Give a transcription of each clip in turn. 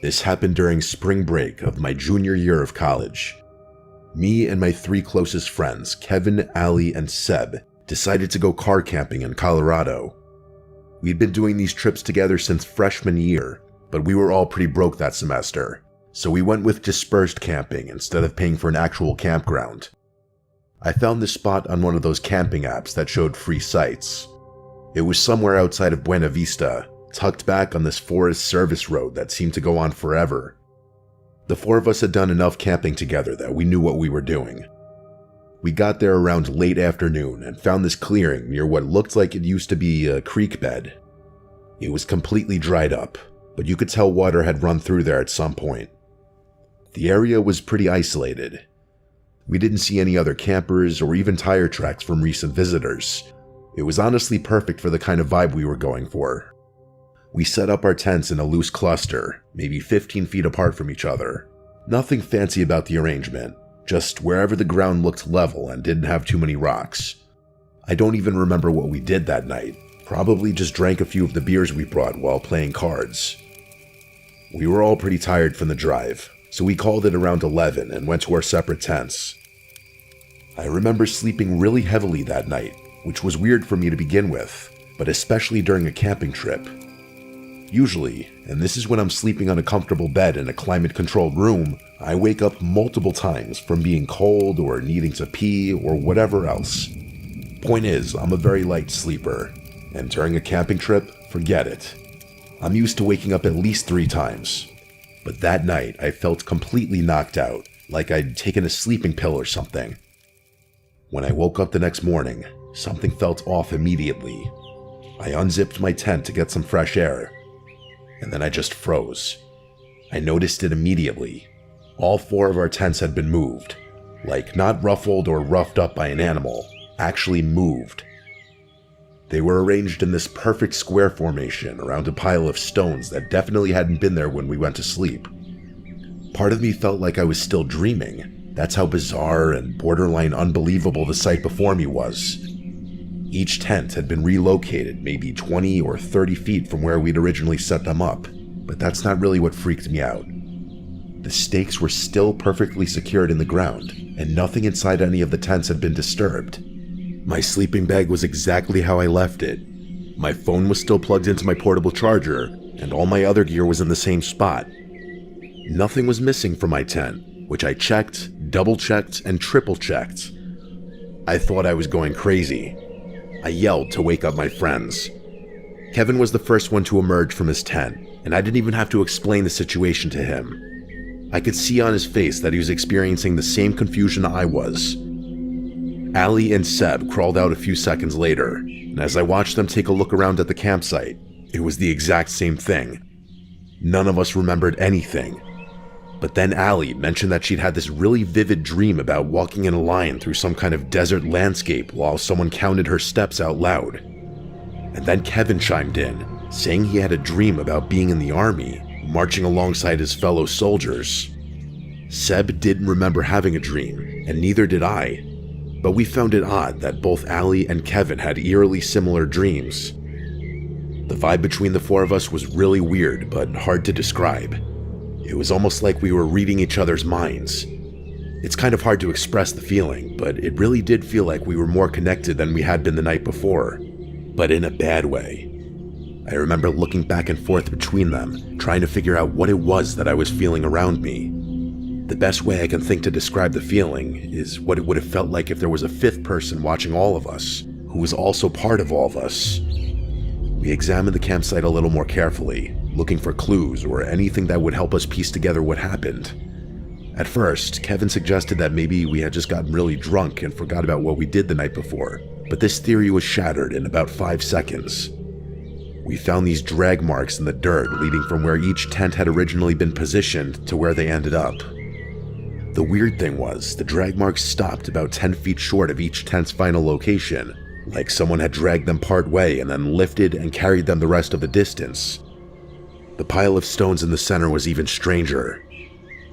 This happened during spring break of my junior year of college. Me and my 3 closest friends, Kevin, Ali, and Seb, decided to go car camping in Colorado. We'd been doing these trips together since freshman year, but we were all pretty broke that semester, so we went with dispersed camping instead of paying for an actual campground. I found this spot on one of those camping apps that showed free sites. It was somewhere outside of Buena Vista, tucked back on this forest service road that seemed to go on forever. The 4 of us had done enough camping together that we knew what we were doing. We got there around late afternoon and found this clearing near what looked like it used to be a creek bed. It was completely dried up, but you could tell water had run through there at some point. The area was pretty isolated. We didn't see any other campers or even tire tracks from recent visitors. It was honestly perfect for the kind of vibe we were going for. We set up our tents in a loose cluster, maybe 15 feet apart from each other. Nothing fancy about the arrangement, just wherever the ground looked level and didn't have too many rocks. I don't even remember what we did that night, probably just drank a few of the beers we brought while playing cards. We were all pretty tired from the drive, so we called it around 11 and went to our separate tents. I remember sleeping really heavily that night, which was weird for me to begin with, but especially during a camping trip. Usually, and this is when I'm sleeping on a comfortable bed in a climate-controlled room, I wake up multiple times from being cold or needing to pee or whatever else. Point is, I'm a very light sleeper, and during a camping trip, forget it. I'm used to waking up at least 3 times. But that night, I felt completely knocked out, like I'd taken a sleeping pill or something. When I woke up the next morning, something felt off immediately. I unzipped my tent to get some fresh air, and then I just froze. I noticed it immediately. All 4 of our tents had been moved, like not ruffled or roughed up by an animal, actually moved. They were arranged in this perfect square formation around a pile of stones that definitely hadn't been there when we went to sleep. Part of me felt like I was still dreaming. That's how bizarre and borderline unbelievable the sight before me was. Each tent had been relocated maybe 20 or 30 feet from where we'd originally set them up, but that's not really what freaked me out. The stakes were still perfectly secured in the ground, and nothing inside any of the tents had been disturbed. My sleeping bag was exactly how I left it. My phone was still plugged into my portable charger, and all my other gear was in the same spot. Nothing was missing from my tent, which I checked, double-checked, and triple-checked. I thought I was going crazy. I yelled to wake up my friends. Kevin was the first one to emerge from his tent, and I didn't even have to explain the situation to him. I could see on his face that he was experiencing the same confusion I was. Ali and Seb crawled out a few seconds later, and as I watched them take a look around at the campsite, it was the exact same thing. None of us remembered anything. But then Ali mentioned that she'd had this really vivid dream about walking in a line through some kind of desert landscape while someone counted her steps out loud. And then Kevin chimed in, saying he had a dream about being in the army, marching alongside his fellow soldiers. Seb didn't remember having a dream, and neither did I, but we found it odd that both Ali and Kevin had eerily similar dreams. The vibe between the 4 of us was really weird, but hard to describe. It was almost like we were reading each other's minds. It's kind of hard to express the feeling, but it really did feel like we were more connected than we had been the night before, but in a bad way. I remember looking back and forth between them, trying to figure out what it was that I was feeling around me. The best way I can think to describe the feeling is what it would have felt like if there was a 5th person watching all of us, who was also part of all of us. We examined the campsite a little more carefully, looking for clues or anything that would help us piece together what happened. At first, Kevin suggested that maybe we had just gotten really drunk and forgot about what we did the night before, but this theory was shattered in about 5 seconds. We found these drag marks in the dirt leading from where each tent had originally been positioned to where they ended up. The weird thing was, the drag marks stopped about 10 feet short of each tent's final location, like someone had dragged them part way and then lifted and carried them the rest of the distance. The pile of stones in the center was even stranger.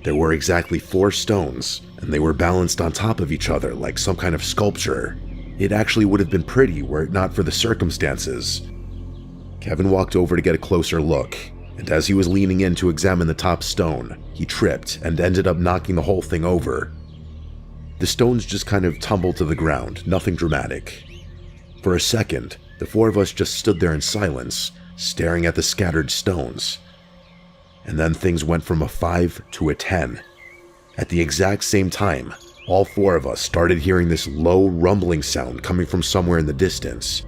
There were exactly 4 stones, and they were balanced on top of each other like some kind of sculpture. It actually would have been pretty were it not for the circumstances. Kevin walked over to get a closer look, and as he was leaning in to examine the top stone, he tripped and ended up knocking the whole thing over. The stones just kind of tumbled to the ground, nothing dramatic. For a second, the four of us just stood there in silence, staring at the scattered stones. And then things went from a 5 to a 10. At the exact same time, all four of us started hearing this low rumbling sound coming from somewhere in the distance.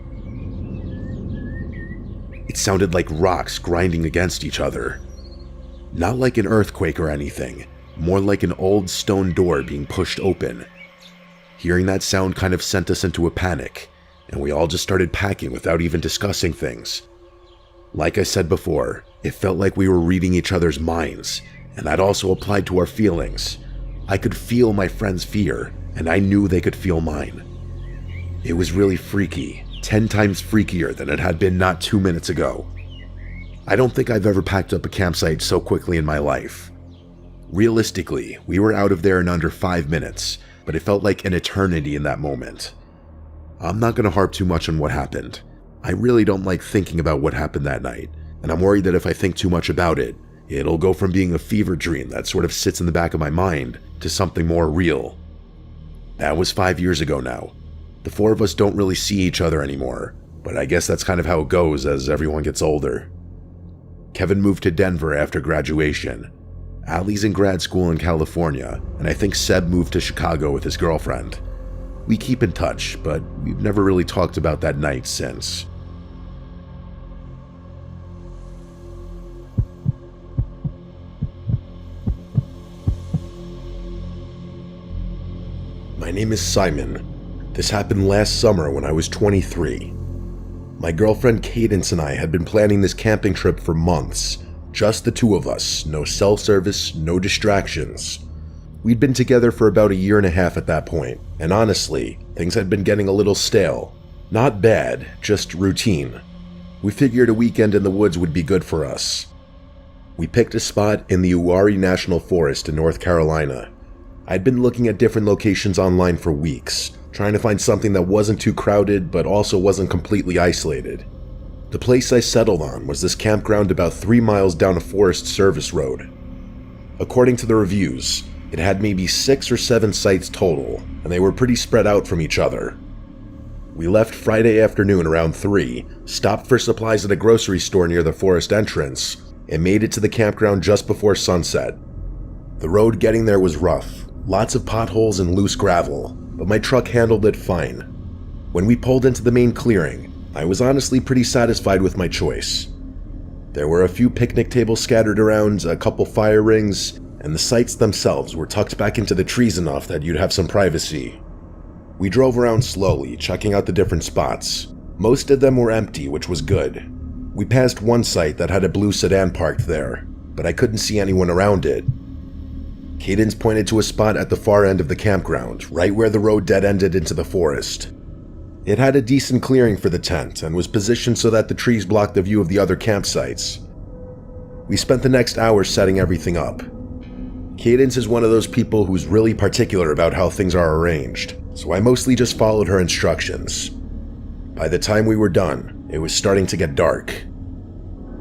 It sounded like rocks grinding against each other. Not like an earthquake or anything, more like an old stone door being pushed open. Hearing that sound kind of sent us into a panic, and we all just started packing without even discussing things. Like I said before, it felt like we were reading each other's minds, and that also applied to our feelings. I could feel my friend's fear, and I knew they could feel mine. It was really freaky, 10 times freakier than it had been not 2 minutes ago. I don't think I've ever packed up a campsite so quickly in my life. Realistically, we were out of there in under 5 minutes, but it felt like an eternity in that moment. I'm not going to harp too much on what happened. I really don't like thinking about what happened that night, and I'm worried that if I think too much about it, it'll go from being a fever dream that sort of sits in the back of my mind to something more real. That was 5 years ago now. The four of us don't really see each other anymore, but I guess that's kind of how it goes as everyone gets older. Kevin moved to Denver after graduation. Allie's in grad school in California, and I think Seb moved to Chicago with his girlfriend. We keep in touch, but we've never really talked about that night since. My name is Simon. This happened last summer when I was 23. My girlfriend Cadence and I had been planning this camping trip for months. Just the two of us, no cell service, no distractions. We'd been together for about 1.5 years at that point, and honestly, things had been getting a little stale. Not bad, just routine. We figured a weekend in the woods would be good for us. We picked a spot in the Uwharrie National Forest in North Carolina. I'd been looking at different locations online for weeks, trying to find something that wasn't too crowded but also wasn't completely isolated. The place I settled on was this campground about 3 miles down a Forest Service road. According to the reviews, it had maybe 6 or 7 sites total, and they were pretty spread out from each other. We left Friday afternoon around 3, stopped for supplies at a grocery store near the forest entrance, and made it to the campground just before sunset. The road getting there was rough, lots of potholes and loose gravel, but my truck handled it fine. When we pulled into the main clearing, I was honestly pretty satisfied with my choice. There were a few picnic tables scattered around, a couple fire rings, and the sites themselves were tucked back into the trees enough that you'd have some privacy. We drove around slowly, checking out the different spots. Most of them were empty, which was good. We passed one site that had a blue sedan parked there, but I couldn't see anyone around it. Cadence pointed to a spot at the far end of the campground, right where the road dead-ended into the forest. It had a decent clearing for the tent and was positioned so that the trees blocked the view of the other campsites. We spent the next hour setting everything up. Cadence is one of those people who's really particular about how things are arranged, so I mostly just followed her instructions. By the time we were done, it was starting to get dark.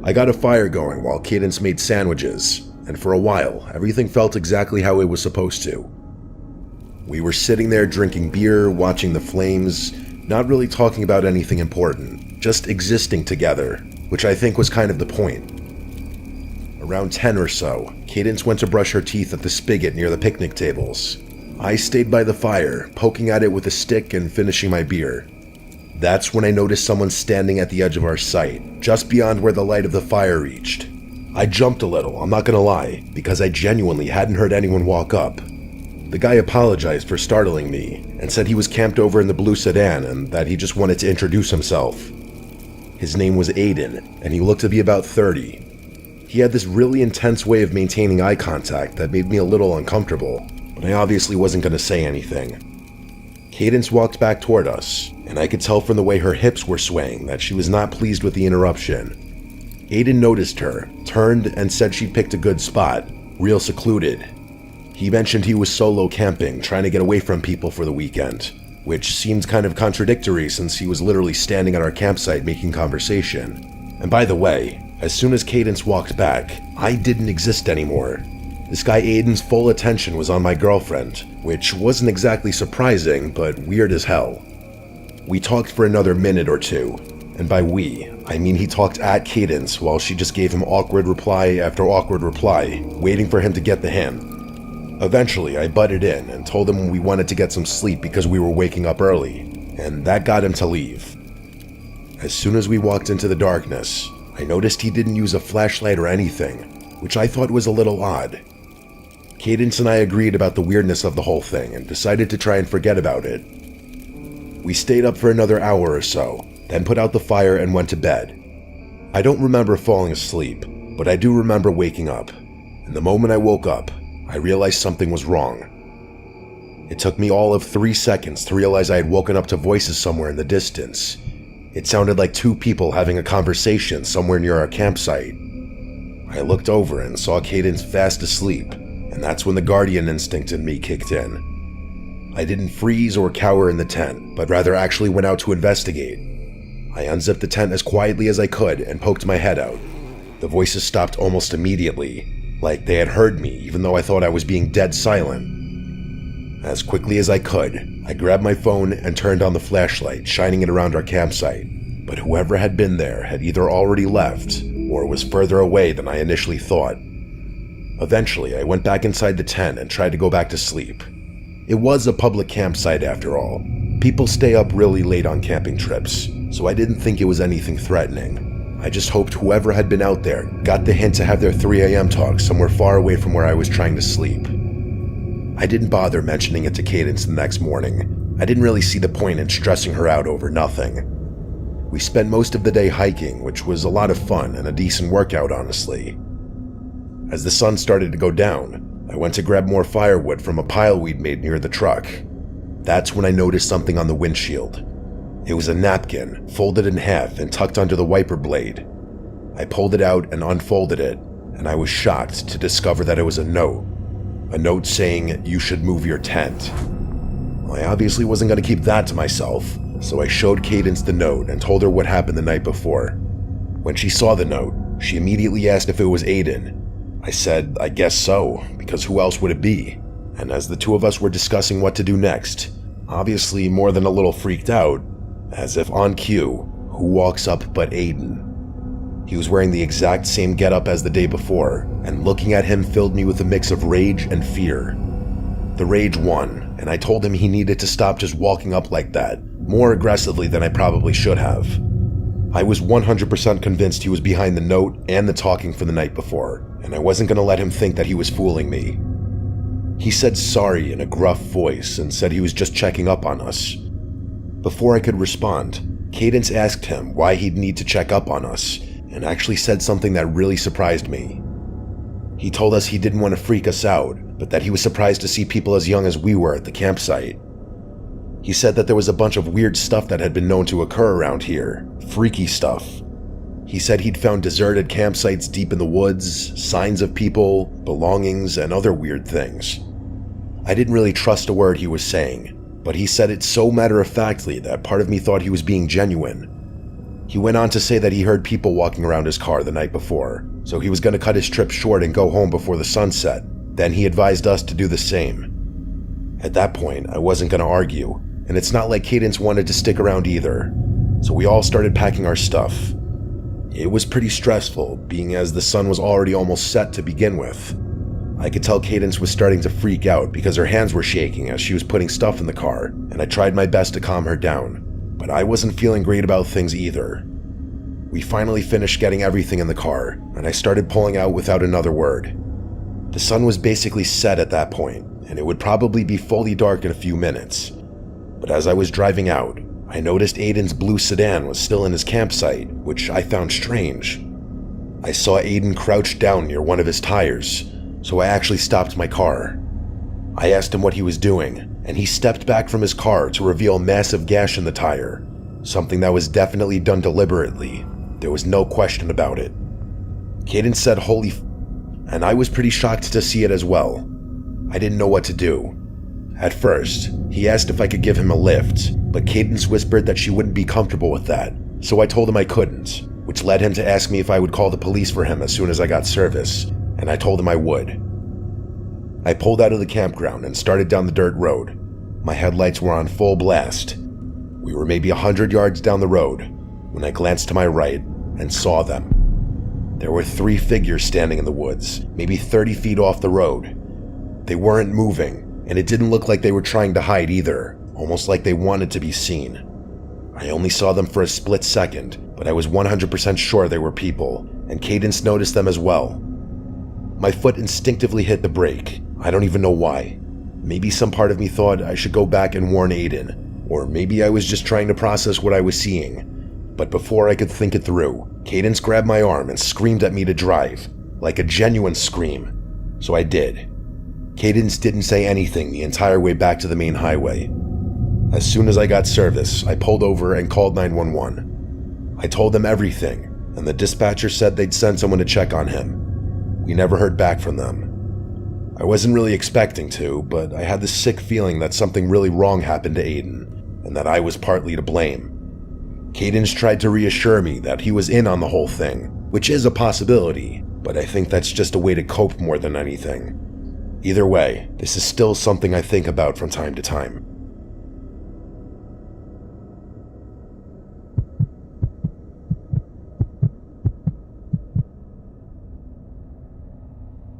I got a fire going while Cadence made sandwiches, and for a while, everything felt exactly how it was supposed to. We were sitting there drinking beer, watching the flames, not really talking about anything important, just existing together, which I think was kind of the point. Around 10 or so, Cadence went to brush her teeth at the spigot near the picnic tables. I stayed by the fire, poking at it with a stick and finishing my beer. That's when I noticed someone standing at the edge of our site, just beyond where the light of the fire reached. I jumped a little, I'm not gonna lie, because I genuinely hadn't heard anyone walk up. The guy apologized for startling me, and said he was camped over in the blue sedan and that he just wanted to introduce himself. His name was Aiden, and he looked to be about 30. He had this really intense way of maintaining eye contact that made me a little uncomfortable, but I obviously wasn't gonna say anything. Cadence walked back toward us, and I could tell from the way her hips were swaying that she was not pleased with the interruption. Aiden noticed her, turned, and said she picked a good spot, real secluded. He mentioned he was solo camping, trying to get away from people for the weekend, which seemed kind of contradictory since he was literally standing at our campsite making conversation. And by the way, As soon as Cadence walked back, I didn't exist anymore. This guy Aiden's full attention was on my girlfriend, which wasn't exactly surprising, but weird as hell. We talked for another minute or two, and by we, I mean he talked at Cadence while she just gave him awkward reply after awkward reply, waiting for him to get the hint. Eventually, I butted in and told him we wanted to get some sleep because we were waking up early, and that got him to leave. As soon as we walked into the darkness, I noticed he didn't use a flashlight or anything, which I thought was a little odd. Cadence and I agreed about the weirdness of the whole thing and decided to try and forget about it. We stayed up for another hour or so, then put out the fire and went to bed. I don't remember falling asleep, but I do remember waking up, and the moment I woke up, I realized something was wrong. It took me all of 3 seconds to realize I had woken up to voices somewhere in the distance. It sounded like two people having a conversation somewhere near our campsite. I looked over and saw Cadence fast asleep, and that's when the guardian instinct in me kicked in. I didn't freeze or cower in the tent, but rather actually went out to investigate. I unzipped the tent as quietly as I could and poked my head out. The voices stopped almost immediately, like they had heard me even though I thought I was being dead silent. As quickly as I could, I grabbed my phone and turned on the flashlight, shining it around our campsite, but whoever had been there had either already left or was further away than I initially thought. Eventually, I went back inside the tent and tried to go back to sleep. It was a public campsite after all. People stay up really late on camping trips, so I didn't think it was anything threatening. I just hoped whoever had been out there got the hint to have their 3 a.m. talk somewhere far away from where I was trying to sleep. I didn't bother mentioning it to Cadence the next morning. I didn't really see the point in stressing her out over nothing. We spent most of the day hiking, which was a lot of fun and a decent workout, honestly. As the sun started to go down, I went to grab more firewood from a pile we'd made near the truck. That's when I noticed something on the windshield. It was a napkin, folded in half and tucked under the wiper blade. I pulled it out and unfolded it, and I was shocked to discover that it was a note. A note saying, "You should move your tent." I obviously wasn't going to keep that to myself, so I showed Cadence the note and told her what happened the night before. When she saw the note, she immediately asked if it was Aiden. I said, I guess so, because who else would it be? And as the two of us were discussing what to do next, obviously more than a little freaked out, as if on cue, who walks up but Aiden? He was wearing the exact same getup as the day before, and looking at him filled me with a mix of rage and fear. The rage won, and I told him he needed to stop just walking up like that, more aggressively than I probably should have. I was 100% convinced he was behind the note and the talking for the night before, and I wasn't going to let him think that he was fooling me. He said sorry in a gruff voice and said he was just checking up on us. Before I could respond, Cadence asked him why he'd need to check up on us, and actually said something that really surprised me. He told us he didn't want to freak us out, but that he was surprised to see people as young as we were at the campsite. He said that there was a bunch of weird stuff that had been known to occur around here, freaky stuff. He said he'd found deserted campsites deep in the woods, signs of people, belongings, and other weird things. I didn't really trust a word he was saying, but he said it so matter-of-factly that part of me thought he was being genuine. He went on to say that he heard people walking around his car the night before, so he was going to cut his trip short and go home before the sun set. Then he advised us to do the same. At that point, I wasn't going to argue, and it's not like Cadence wanted to stick around either, so we all started packing our stuff. It was pretty stressful, being as the sun was already almost set to begin with. I could tell Cadence was starting to freak out because her hands were shaking as she was putting stuff in the car, and I tried my best to calm her down, but I wasn't feeling great about things either. We finally finished getting everything in the car, and I started pulling out without another word. The sun was basically set at that point, and it would probably be fully dark in a few minutes. But as I was driving out, I noticed Aiden's blue sedan was still in his campsite, which I found strange. I saw Aiden crouched down near one of his tires, so I actually stopped my car. I asked him what he was doing, and he stepped back from his car to reveal a massive gash in the tire, something that was definitely done deliberately. There was no question about it. Cadence said holy f***, and I was pretty shocked to see it as well. I didn't know what to do. At first, he asked if I could give him a lift, but Cadence whispered that she wouldn't be comfortable with that, so I told him I couldn't, which led him to ask me if I would call the police for him as soon as I got service, and I told him I would. I pulled out of the campground and started down the dirt road. My headlights were on full blast. We were maybe 100 yards down the road when I glanced to my right and saw them. There were 3 figures standing in the woods, maybe 30 feet off the road. They weren't moving, and it didn't look like they were trying to hide either, almost like they wanted to be seen. I only saw them for a split second, but I was 100% sure they were people, and Cadence noticed them as well. My foot instinctively hit the brake. I don't even know why. Maybe some part of me thought I should go back and warn Aiden, or maybe I was just trying to process what I was seeing. But before I could think it through, Cadence grabbed my arm and screamed at me to drive, like a genuine scream. So I did. Cadence didn't say anything the entire way back to the main highway. As soon as I got service, I pulled over and called 911. I told them everything, and the dispatcher said they'd send someone to check on him. We never heard back from them. I wasn't really expecting to, but I had this sick feeling that something really wrong happened to Aiden, and that I was partly to blame. Cadence tried to reassure me that he was in on the whole thing, which is a possibility, but I think that's just a way to cope more than anything. Either way, this is still something I think about from time to time.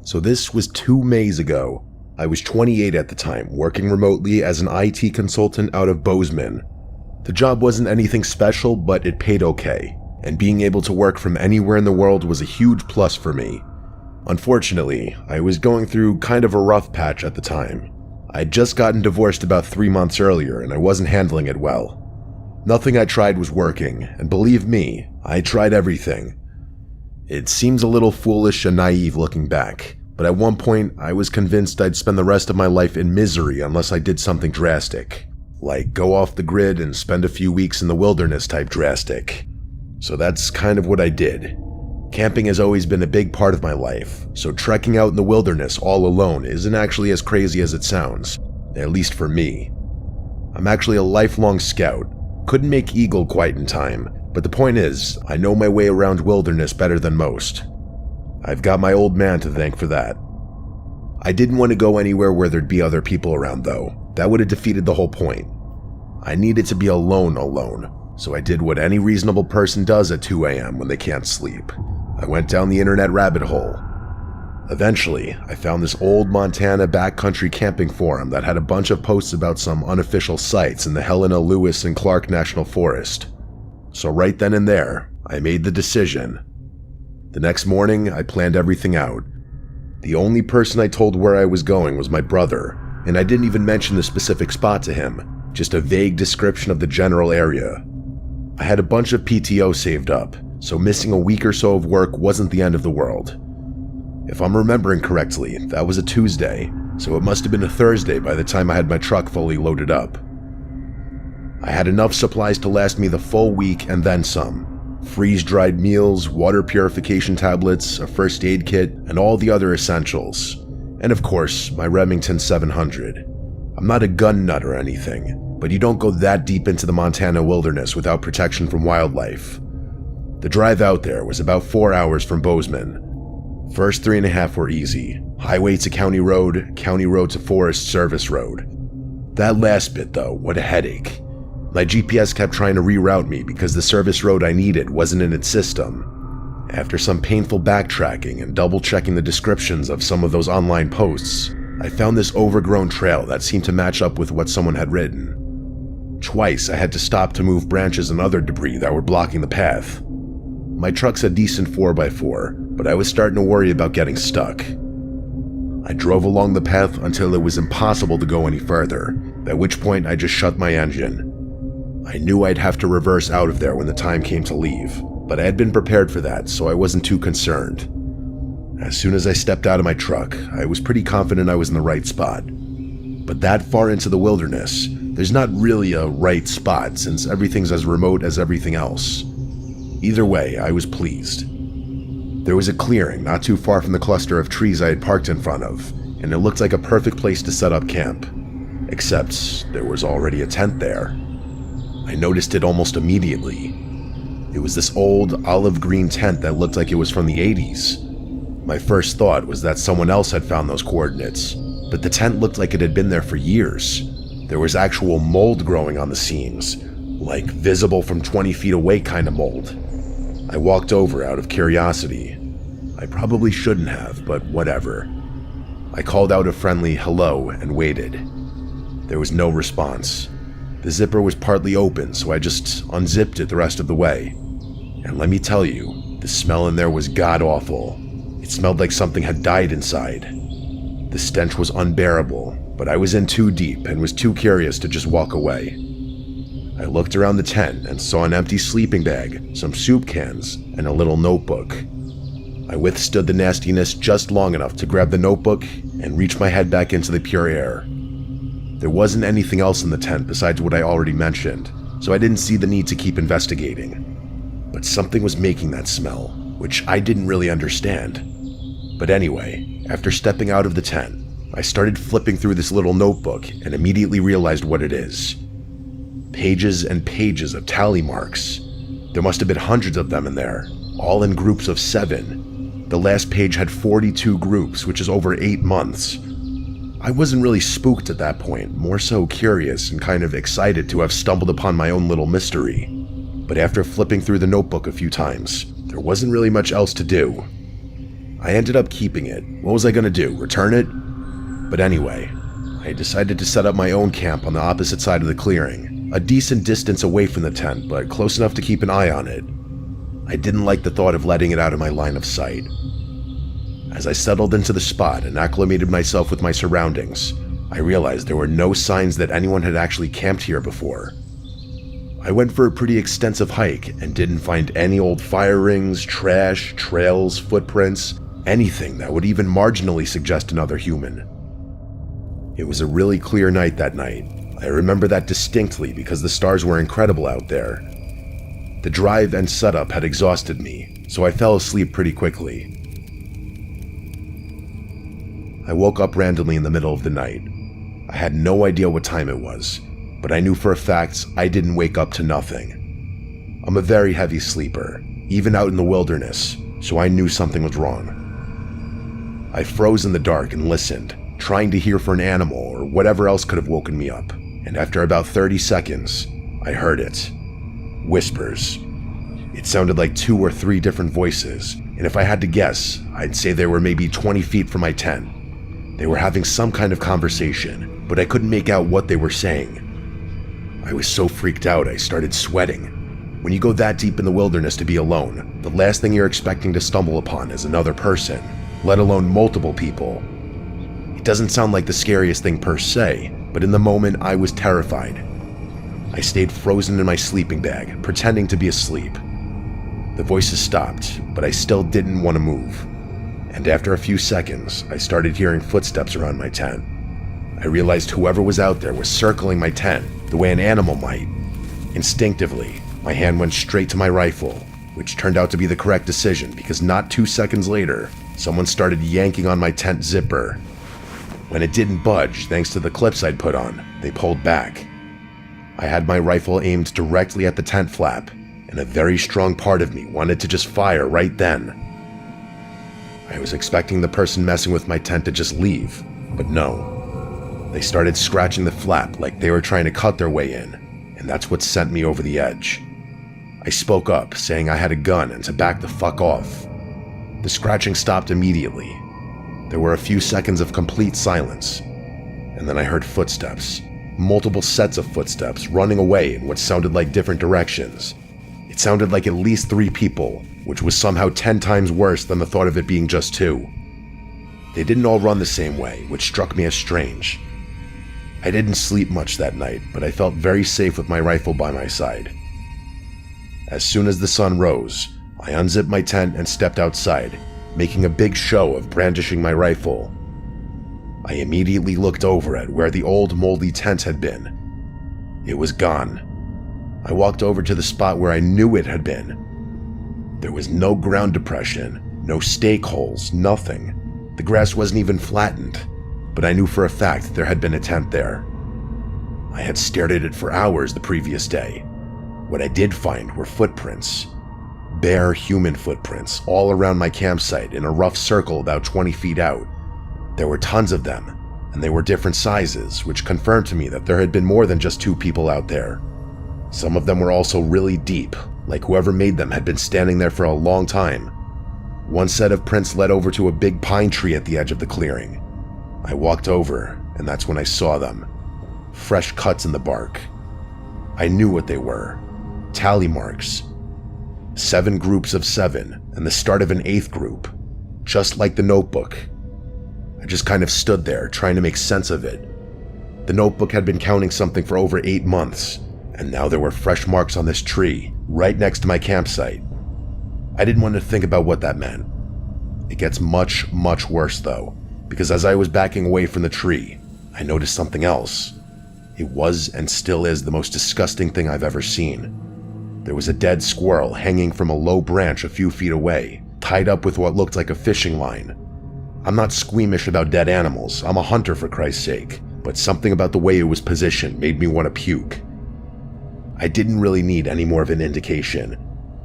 So this was 2 Mays ago. I was 28 at the time, working remotely as an IT consultant out of Bozeman. The job wasn't anything special, but it paid okay, and being able to work from anywhere in the world was a huge plus for me. Unfortunately, I was going through kind of a rough patch at the time. I'd just gotten divorced about 3 months earlier, and I wasn't handling it well. Nothing I tried was working, and believe me, I tried everything. It seems a little foolish and naive looking back, but at one point I was convinced I'd spend the rest of my life in misery unless I did something drastic. Like go off the grid and spend a few weeks in the wilderness type drastic. So that's kind of what I did. Camping has always been a big part of my life, so trekking out in the wilderness all alone isn't actually as crazy as it sounds, at least for me. I'm actually a lifelong scout. Couldn't make Eagle quite in time, but the point is, I know my way around wilderness better than most. I've got my old man to thank for that. I didn't want to go anywhere where there'd be other people around though. That would have defeated the whole point. I needed to be alone, so I did what any reasonable person does at 2 a.m. when they can't sleep. I went down the internet rabbit hole. Eventually, I found this old Montana backcountry camping forum that had a bunch of posts about some unofficial sites in the Helena, Lewis, and Clark National Forest. So right then and there, I made the decision. The next morning, I planned everything out. The only person I told where I was going was my brother, and I didn't even mention the specific spot to him, just a vague description of the general area. I had a bunch of PTO saved up, so missing a week or so of work wasn't the end of the world. If I'm remembering correctly, that was a Tuesday, so it must have been a Thursday by the time I had my truck fully loaded up. I had enough supplies to last me the full week and then some. Freeze-dried meals, water purification tablets, a first aid kit, and all the other essentials. And of course, my Remington 700. I'm not a gun nut or anything, but you don't go that deep into the Montana wilderness without protection from wildlife. The drive out there was about 4 hours from Bozeman. First 3.5 were easy. Highway to county road to Forest Service road. That last bit though, what a headache. My GPS kept trying to reroute me because the service road I needed wasn't in its system. After some painful backtracking and double-checking the descriptions of some of those online posts, I found this overgrown trail that seemed to match up with what someone had written. Twice I had to stop to move branches and other debris that were blocking the path. My truck's a decent 4x4, but I was starting to worry about getting stuck. I drove along the path until it was impossible to go any further, at which point I just shut my engine. I knew I'd have to reverse out of there when the time came to leave, but I had been prepared for that, so I wasn't too concerned. As soon as I stepped out of my truck, I was pretty confident I was in the right spot. But that far into the wilderness, there's not really a right spot since everything's as remote as everything else. Either way, I was pleased. There was a clearing not too far from the cluster of trees I had parked in front of, and it looked like a perfect place to set up camp. Except there was already a tent there. I noticed it almost immediately. It was this old olive green tent that looked like it was from the 80s. My first thought was that someone else had found those coordinates, but the tent looked like it had been there for years. There was actual mold growing on the seams, like visible from 20 feet away kind of mold. I walked over out of curiosity. I probably shouldn't have, but whatever. I called out a friendly hello and waited. There was no response. The zipper was partly open, so I just unzipped it the rest of the way. And let me tell you, the smell in there was god-awful. It smelled like something had died inside. The stench was unbearable, but I was in too deep and was too curious to just walk away. I looked around the tent and saw an empty sleeping bag, some soup cans, and a little notebook. I withstood the nastiness just long enough to grab the notebook and reach my head back into the pure air. There wasn't anything else in the tent besides what I already mentioned, so I didn't see the need to keep investigating. But something was making that smell, which I didn't really understand. But anyway, after stepping out of the tent, I started flipping through this little notebook and immediately realized what it is. Pages and pages of tally marks. There must have been hundreds of them in there, all in groups of 7. The last page had 42 groups, which is over 8 months. I wasn't really spooked at that point, more so curious and kind of excited to have stumbled upon my own little mystery. But after flipping through the notebook a few times, there wasn't really much else to do. I ended up keeping it. What was I going to do, return it? But anyway, I decided to set up my own camp on the opposite side of the clearing, a decent distance away from the tent, but close enough to keep an eye on it. I didn't like the thought of letting it out of my line of sight. As I settled into the spot and acclimated myself with my surroundings, I realized there were no signs that anyone had actually camped here before. I went for a pretty extensive hike and didn't find any old fire rings, trash, trails, footprints, anything that would even marginally suggest another human. It was a really clear night that night. I remember that distinctly because the stars were incredible out there. The drive and setup had exhausted me, so I fell asleep pretty quickly. I woke up randomly in the middle of the night. I had no idea what time it was, but I knew for a fact I didn't wake up to nothing. I'm a very heavy sleeper, even out in the wilderness, so I knew something was wrong. I froze in the dark and listened, trying to hear for an animal or whatever else could have woken me up, and after about 30 seconds, I heard it. Whispers. It sounded like 2 or 3 different voices, and if I had to guess, I'd say they were maybe 20 feet from my tent. They were having some kind of conversation, but I couldn't make out what they were saying. I was so freaked out I started sweating. When you go that deep in the wilderness to be alone, the last thing you're expecting to stumble upon is another person, let alone multiple people. It doesn't sound like the scariest thing per se, but in the moment I was terrified. I stayed frozen in my sleeping bag, pretending to be asleep. The voices stopped, but I still didn't want to move. And after a few seconds, I started hearing footsteps around my tent. I realized whoever was out there was circling my tent, the way an animal might. Instinctively, my hand went straight to my rifle, which turned out to be the correct decision because not 2 seconds later, someone started yanking on my tent zipper. When it didn't budge, thanks to the clips I'd put on, they pulled back. I had my rifle aimed directly at the tent flap, and a very strong part of me wanted to just fire right then. I was expecting the person messing with my tent to just leave, but no. They started scratching the flap like they were trying to cut their way in, and that's what sent me over the edge. I spoke up, saying I had a gun and to back the fuck off. The scratching stopped immediately. There were a few seconds of complete silence, and then I heard footsteps, multiple sets of footsteps running away in what sounded like different directions. It sounded like at least 3 people, which was somehow 10 times worse than the thought of it being just 2. They didn't all run the same way, which struck me as strange. I didn't sleep much that night, but I felt very safe with my rifle by my side. As soon as the sun rose, I unzipped my tent and stepped outside, making a big show of brandishing my rifle. I immediately looked over at where the old moldy tent had been. It was gone. I walked over to the spot where I knew it had been. There was no ground depression, no stake holes, nothing. The grass wasn't even flattened, but I knew for a fact there had been a tent there. I had stared at it for hours the previous day. What I did find were footprints, bare human footprints all around my campsite in a rough circle about 20 feet out. There were tons of them, and they were different sizes, which confirmed to me that there had been more than just 2 people out there. Some of them were also really deep, like whoever made them had been standing there for a long time. One set of prints led over to a big pine tree at the edge of the clearing. I walked over, and that's when I saw them. Fresh cuts in the bark. I knew what they were. Tally marks. 7 groups of 7, and the start of an 8th group. Just like the notebook. I just kind of stood there, trying to make sense of it. The notebook had been counting something for over 8 months, and now there were fresh marks on this tree, right next to my campsite. I didn't want to think about what that meant. It gets much, much worse though, because as I was backing away from the tree, I noticed something else. It was and still is the most disgusting thing I've ever seen. There was a dead squirrel hanging from a low branch a few feet away, tied up with what looked like a fishing line. I'm not squeamish about dead animals, I'm a hunter for Christ's sake, but something about the way it was positioned made me want to puke. I didn't really need any more of an indication.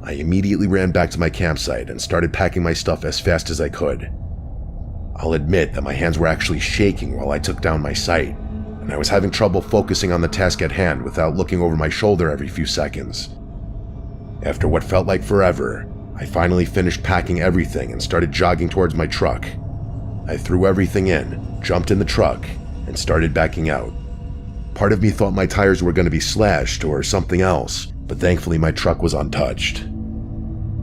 I immediately ran back to my campsite and started packing my stuff as fast as I could. I'll admit that my hands were actually shaking while I took down my sight, and I was having trouble focusing on the task at hand without looking over my shoulder every few seconds. After what felt like forever, I finally finished packing everything and started jogging towards my truck. I threw everything in, jumped in the truck, and started backing out. Part of me thought my tires were going to be slashed or something else, but thankfully my truck was untouched.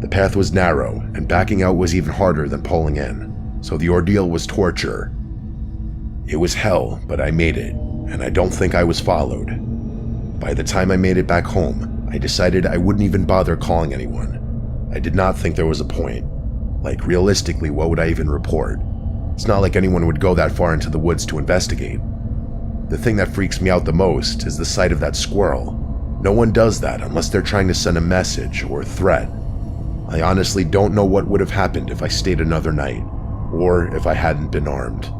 The path was narrow, and backing out was even harder than pulling in, so the ordeal was torture. It was hell, but I made it, and I don't think I was followed. By the time I made it back home, I decided I wouldn't even bother calling anyone. I did not think there was a point. Like, realistically, what would I even report? It's not like anyone would go that far into the woods to investigate. The thing that freaks me out the most is the sight of that squirrel. No one does that unless they're trying to send a message or a threat. I honestly don't know what would have happened if I stayed another night, or if I hadn't been armed.